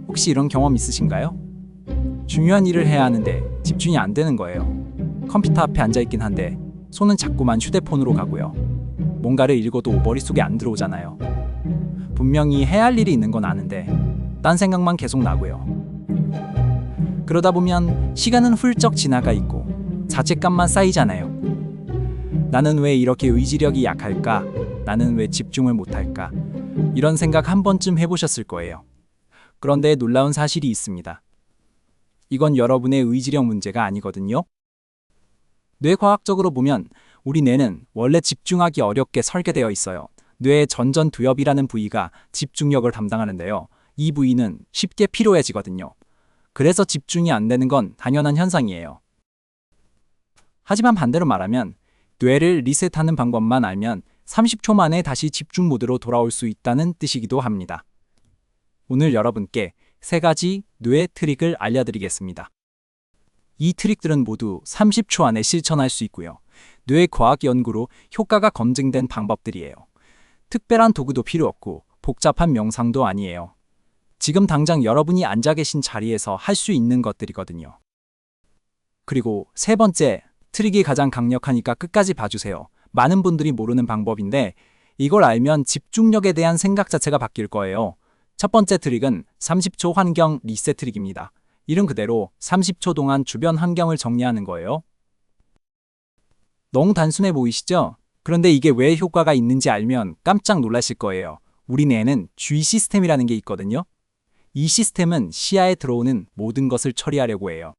혹시 이런 경험 있으신가요? 중요한 일을 해야 하는데 집중이 안 되는 거예요. 컴퓨터 앞에 앉아 있긴 한데 손은 자꾸만 휴대폰으로 가고요. 뭔가를 읽어도 머릿속에 안 들어오잖아요. 분명히 해야 할 일이 있는 건 아는데 딴 생각만 계속 나고요. 그러다 보면 시간은 훌쩍 지나가 있고 자책감만 쌓이잖아요. 나는 왜 이렇게 의지력이 약할까? 나는 왜 집중을 못할까? 이런 생각 한 번쯤 해보셨을 거예요. 그런데 놀라운 사실이 있습니다. 이건 여러분의 의지력 문제가 아니거든요. 뇌과학적으로 보면 우리 뇌는 원래 집중하기 어렵게 설계되어 있어요. 뇌의 전전두엽이라는 부위가 집중력을 담당하는데요. 이 부위는 쉽게 피로해지거든요. 그래서 집중이 안 되는 건 당연한 현상이에요. 하지만 반대로 말하면 뇌를 리셋하는 방법만 알면 30초 만에 다시 집중 모드로 돌아올 수 있다는 뜻이기도 합니다. 오늘 여러분께 3가지 뇌 트릭을 알려드리겠습니다. 이 트릭들은 모두 30초 안에 실천할 수 있고요. 뇌과학 연구로 효과가 검증된 방법들이에요. 특별한 도구도 필요 없고 복잡한 명상도 아니에요. 지금 당장 여러분이 앉아 계신 자리에서 할 수 있는 것들이거든요. 그리고 3번째, 트릭이 가장 강력하니까 끝까지 봐주세요. 많은 분들이 모르는 방법인데 이걸 알면 집중력에 대한 생각 자체가 바뀔 거예요. 첫 번째 트릭은 30초 환경 리셋 트릭입니다. 이름 그대로 30초 동안 주변 환경을 정리하는 거예요. 너무 단순해 보이시죠? 그런데 이게 왜 효과가 있는지 알면 깜짝 놀라실 거예요. 우리 뇌에는 주의 시스템이라는 게 있거든요. 이 시스템은 시야에 들어오는 모든 것을 처리하려고 해요.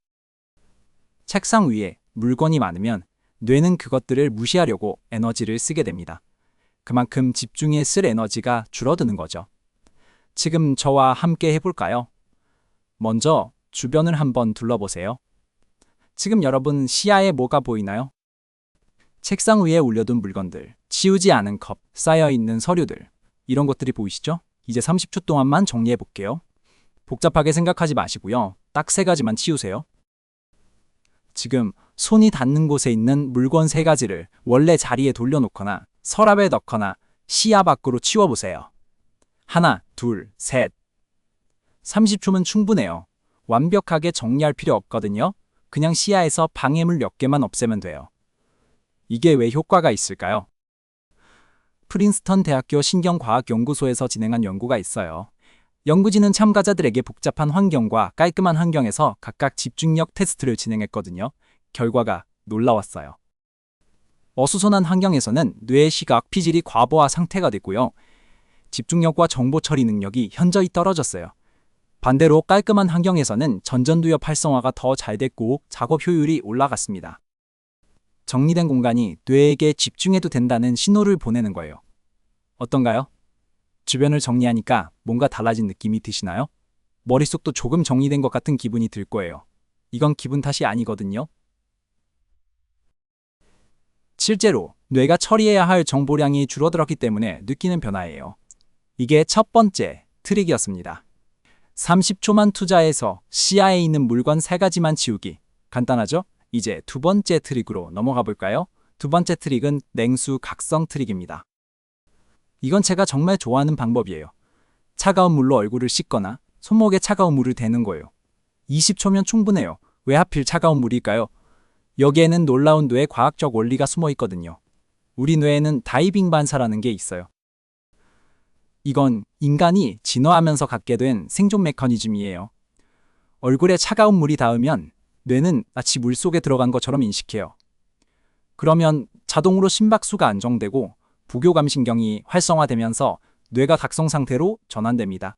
책상 위에 물건이 많으면 뇌는 그것들을 무시하려고 에너지를 쓰게 됩니다. 그만큼 집중에 쓸 에너지가 줄어드는 거죠. 지금 저와 함께 해볼까요? 먼저 주변을 한번 둘러보세요. 지금 여러분 시야에 뭐가 보이나요? 책상 위에 올려둔 물건들, 치우지 않은 컵, 쌓여있는 서류들, 이런 것들이 보이시죠? 이제 30초 동안만 정리해 볼게요. 복잡하게 생각하지 마시고요. 딱 3가지만 치우세요. 지금 손이 닿는 곳에 있는 물건 3가지를 원래 자리에 돌려놓거나 서랍에 넣거나 시야 밖으로 치워보세요. 하나, 둘, 셋. 30초면 충분해요. 완벽하게 정리할 필요 없거든요. 그냥 시야에서 방해물 몇 개만 없애면 돼요. 이게 왜 효과가 있을까요? 프린스턴 대학교 신경과학연구소에서 진행한 연구가 있어요. 연구진은 참가자들에게 복잡한 환경과 깔끔한 환경에서 각각 집중력 테스트를 진행했거든요. 결과가 놀라웠어요. 어수선한 환경에서는 뇌의 시각, 피질이 과부하 상태가 됐고요. 집중력과 정보 처리 능력이 현저히 떨어졌어요. 반대로 깔끔한 환경에서는 전전두엽 활성화가 더 잘 됐고 작업 효율이 올라갔습니다. 정리된 공간이 뇌에게 집중해도 된다는 신호를 보내는 거예요. 어떤가요? 주변을 정리하니까 뭔가 달라진 느낌이 드시나요? 머릿속도 조금 정리된 것 같은 기분이 들 거예요. 이건 기분 탓이 아니거든요. 실제로 뇌가 처리해야 할 정보량이 줄어들었기 때문에 느끼는 변화예요. 이게 첫 번째 트릭이었습니다. 30초만 투자해서 시야에 있는 물건 3가지만 치우기. 간단하죠? 이제 2번째 트릭으로 넘어가 볼까요? 2번째 트릭은 냉수 각성 트릭입니다. 이건 제가 정말 좋아하는 방법이에요. 차가운 물로 얼굴을 씻거나 손목에 차가운 물을 대는 거예요. 20초면 충분해요. 왜 하필 차가운 물일까요? 여기에는 놀라운 뇌 과학적 원리가 숨어 있거든요. 우리 뇌에는 다이빙 반사라는 게 있어요. 이건 인간이 진화하면서 갖게 된 생존 메커니즘이에요. 얼굴에 차가운 물이 닿으면 뇌는 마치 물속에 들어간 것처럼 인식해요. 그러면 자동으로 심박수가 안정되고 부교감신경이 활성화되면서 뇌가 각성 상태로 전환됩니다.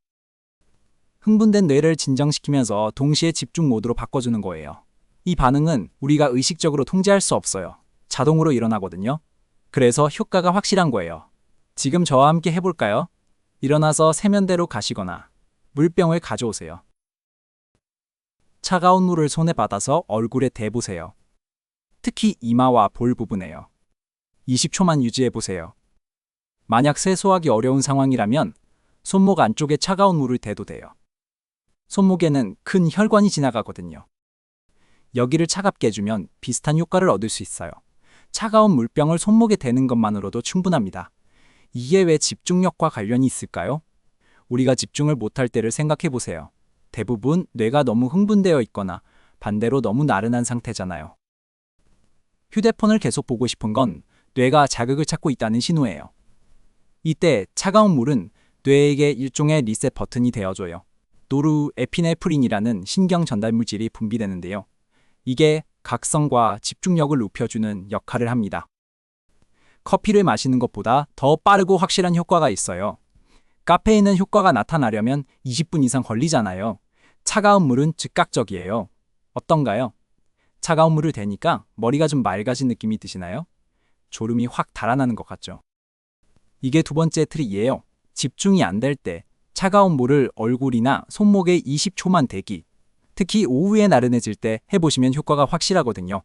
흥분된 뇌를 진정시키면서 동시에 집중 모드로 바꿔주는 거예요. 이 반응은 우리가 의식적으로 통제할 수 없어요. 자동으로 일어나거든요. 그래서 효과가 확실한 거예요. 지금 저와 함께 해볼까요? 일어나서 세면대로 가시거나 물병을 가져오세요. 차가운 물을 손에 받아서 얼굴에 대보세요. 특히 이마와 볼 부분에요. 20초만 유지해보세요. 만약 세수하기 어려운 상황이라면 손목 안쪽에 차가운 물을 대도 돼요. 손목에는 큰 혈관이 지나가거든요. 여기를 차갑게 해주면 비슷한 효과를 얻을 수 있어요. 차가운 물병을 손목에 대는 것만으로도 충분합니다. 이게 왜 집중력과 관련이 있을까요? 우리가 집중을 못할 때를 생각해 보세요. 대부분 뇌가 너무 흥분되어 있거나 반대로 너무 나른한 상태잖아요. 휴대폰을 계속 보고 싶은 건 뇌가 자극을 찾고 있다는 신호예요. 이때 차가운 물은 뇌에게 일종의 리셋 버튼이 되어줘요. 노르에피네프린이라는 신경 전달 물질이 분비되는데요. 이게 각성과 집중력을 높여주는 역할을 합니다. 커피를 마시는 것보다 더 빠르고 확실한 효과가 있어요. 카페인은 효과가 나타나려면 20분 이상 걸리잖아요. 차가운 물은 즉각적이에요. 어떤가요? 차가운 물을 대니까 머리가 좀 맑아진 느낌이 드시나요? 졸음이 확 달아나는 것 같죠? 이게 두 번째 트릭이에요. 집중이 안 될 때 차가운 물을 얼굴이나 손목에 20초만 대기. 특히 오후에 나른해질 때 해보시면 효과가 확실하거든요.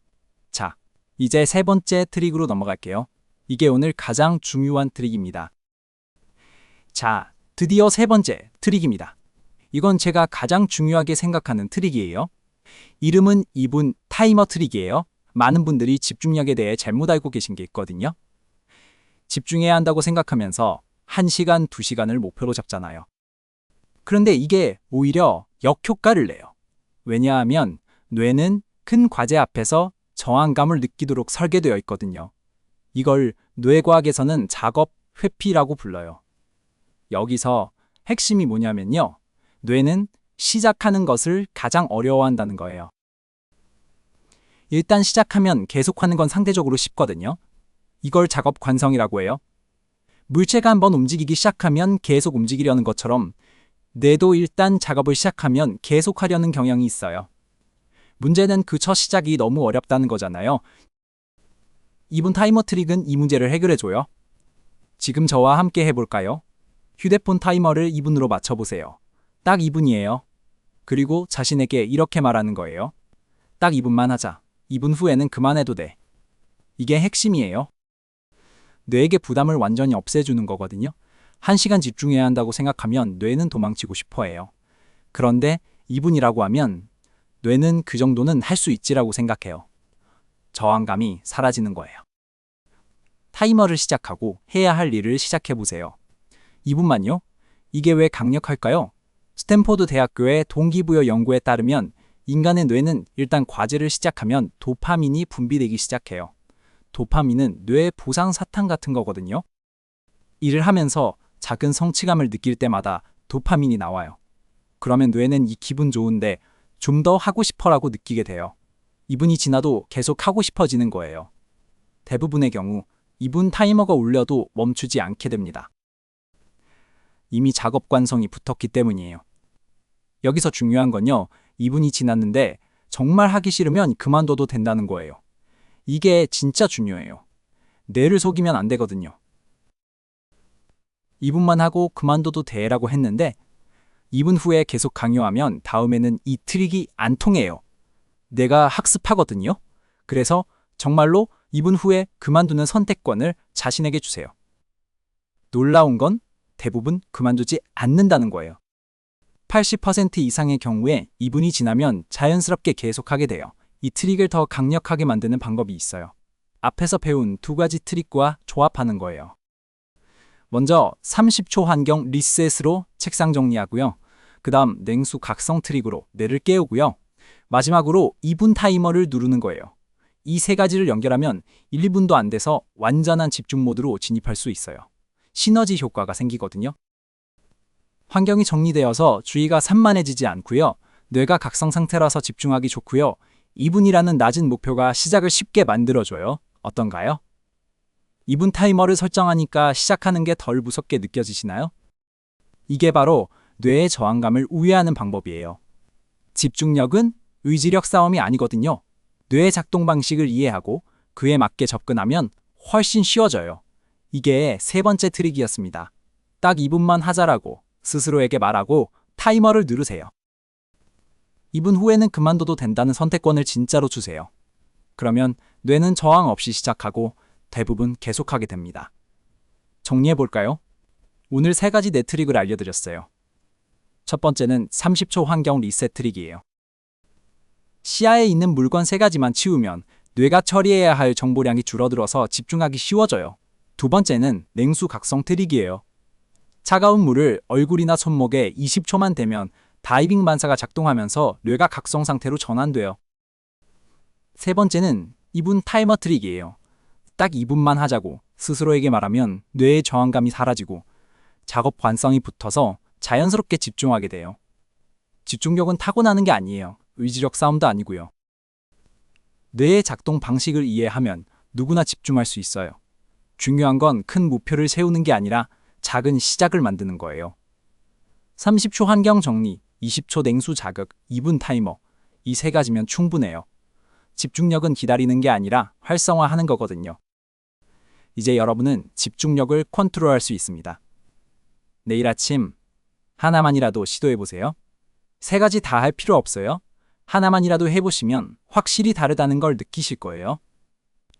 자, 이제 세 번째 트릭으로 넘어갈게요. 이게 오늘 가장 중요한 트릭입니다. 자, 드디어 세 번째 트릭입니다. 이건 제가 가장 중요하게 생각하는 트릭이에요. 이름은 2분 타이머 트릭이에요. 많은 분들이 집중력에 대해 잘못 알고 계신 게 있거든요. 집중해야 한다고 생각하면서 1시간, 2시간을 목표로 잡잖아요. 그런데 이게 오히려 역효과를 내요. 왜냐하면 뇌는 큰 과제 앞에서 저항감을 느끼도록 설계되어 있거든요. 이걸 뇌과학에서는 작업 회피라고 불러요. 여기서 핵심이 뭐냐면요. 뇌는 시작하는 것을 가장 어려워한다는 거예요. 일단 시작하면 계속하는 건 상대적으로 쉽거든요. 이걸 작업 관성이라고 해요. 물체가 한번 움직이기 시작하면 계속 움직이려는 것처럼 뇌도 일단 작업을 시작하면 계속하려는 경향이 있어요. 문제는 그 첫 시작이 너무 어렵다는 거잖아요. 2분 타이머 트릭은 이 문제를 해결해줘요. 지금 저와 함께 해볼까요? 휴대폰 타이머를 2분으로 맞춰보세요. 딱 2분이에요. 그리고 자신에게 이렇게 말하는 거예요. 딱 2분만 하자. 2분 후에는 그만해도 돼. 이게 핵심이에요. 뇌에게 부담을 완전히 없애주는 거거든요. 1시간 집중해야 한다고 생각하면 뇌는 도망치고 싶어해요. 그런데 2분이라고 하면 뇌는 그 정도는 할 수 있지라고 생각해요. 저항감이 사라지는 거예요. 타이머를 시작하고 해야 할 일을 시작해보세요. 2분만요? 이게 왜 강력할까요? 스탠포드 대학교의 동기부여 연구에 따르면 인간의 뇌는 일단 과제를 시작하면 도파민이 분비되기 시작해요. 도파민은 뇌의 보상 사탕 같은 거거든요. 일을 하면서 작은 성취감을 느낄 때마다 도파민이 나와요. 그러면 뇌는 이 기분 좋은데 좀 더 하고 싶어라고 느끼게 돼요. 2분이 지나도 계속 하고 싶어지는 거예요. 대부분의 경우 2분 타이머가 울려도 멈추지 않게 됩니다. 이미 작업 관성이 붙었기 때문이에요. 여기서 중요한 건요. 2분이 지났는데 정말 하기 싫으면 그만둬도 된다는 거예요. 이게 진짜 중요해요. 뇌를 속이면 안 되거든요. 2분만 하고 그만둬도 돼라고 했는데 2분 후에 계속 강요하면 다음에는 이 트릭이 안 통해요. 뇌가 학습하거든요. 그래서 정말로 2분 후에 그만두는 선택권을 자신에게 주세요. 놀라운 건 대부분 그만두지 않는다는 거예요. 80% 이상의 경우에 2분이 지나면 자연스럽게 계속하게 돼요. 이 트릭을 더 강력하게 만드는 방법이 있어요. 앞에서 배운 두 가지 트릭과 조합하는 거예요. 먼저 30초 환경 리셋으로 책상 정리하고요. 그 다음 냉수 각성 트릭으로 뇌를 깨우고요. 마지막으로 2분 타이머를 누르는 거예요. 이 세 가지를 연결하면 1, 2분도 안 돼서 완전한 집중 모드로 진입할 수 있어요. 시너지 효과가 생기거든요. 환경이 정리되어서 주의가 산만해지지 않고요. 뇌가 각성 상태라서 집중하기 좋고요. 2분이라는 낮은 목표가 시작을 쉽게 만들어줘요. 어떤가요? 2분 타이머를 설정하니까 시작하는 게 덜 무섭게 느껴지시나요? 이게 바로 뇌의 저항감을 우회하는 방법이에요. 집중력은 의지력 싸움이 아니거든요. 뇌의 작동 방식을 이해하고 그에 맞게 접근하면 훨씬 쉬워져요. 이게 세 번째 트릭이었습니다. 딱 2분만 하자라고 스스로에게 말하고 타이머를 누르세요. 2분 후에는 그만둬도 된다는 선택권을 진짜로 주세요. 그러면 뇌는 저항 없이 시작하고 대부분 계속하게 됩니다. 정리해볼까요? 오늘 세 가지 뇌 트릭을 알려드렸어요. 첫 번째는 30초 환경 리셋 트릭이에요. 시야에 있는 물건 세 가지만 치우면 뇌가 처리해야 할 정보량이 줄어들어서 집중하기 쉬워져요. 두 번째는 냉수 각성 트릭이에요. 차가운 물을 얼굴이나 손목에 20초만 대면 다이빙 반사가 작동하면서 뇌가 각성 상태로 전환돼요. 세 번째는 2분 타이머 트릭이에요. 딱 2분만 하자고 스스로에게 말하면 뇌의 저항감이 사라지고 작업 관성이 붙어서 자연스럽게 집중하게 돼요. 집중력은 타고나는 게 아니에요. 의지력 싸움도 아니고요. 뇌의 작동 방식을 이해하면 누구나 집중할 수 있어요. 중요한 건 큰 목표를 세우는 게 아니라 작은 시작을 만드는 거예요. 30초 환경 정리, 20초 냉수 자극, 2분 타이머. 이 세 가지면 충분해요. 집중력은 기다리는 게 아니라 활성화하는 거거든요. 이제 여러분은 집중력을 컨트롤할 수 있습니다. 내일 아침 하나만이라도 시도해보세요. 세 가지 다 할 필요 없어요. 하나만이라도 해보시면 확실히 다르다는 걸 느끼실 거예요.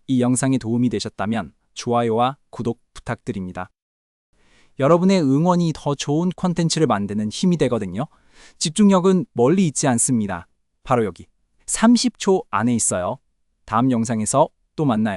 이 영상이 도움이 되셨다면 좋아요와 구독 부탁드립니다. 여러분의 응원이 더 좋은 콘텐츠를 만드는 힘이 되거든요. 집중력은 멀리 있지 않습니다. 바로 여기 30초 안에 있어요. 다음 영상에서 또 만나요.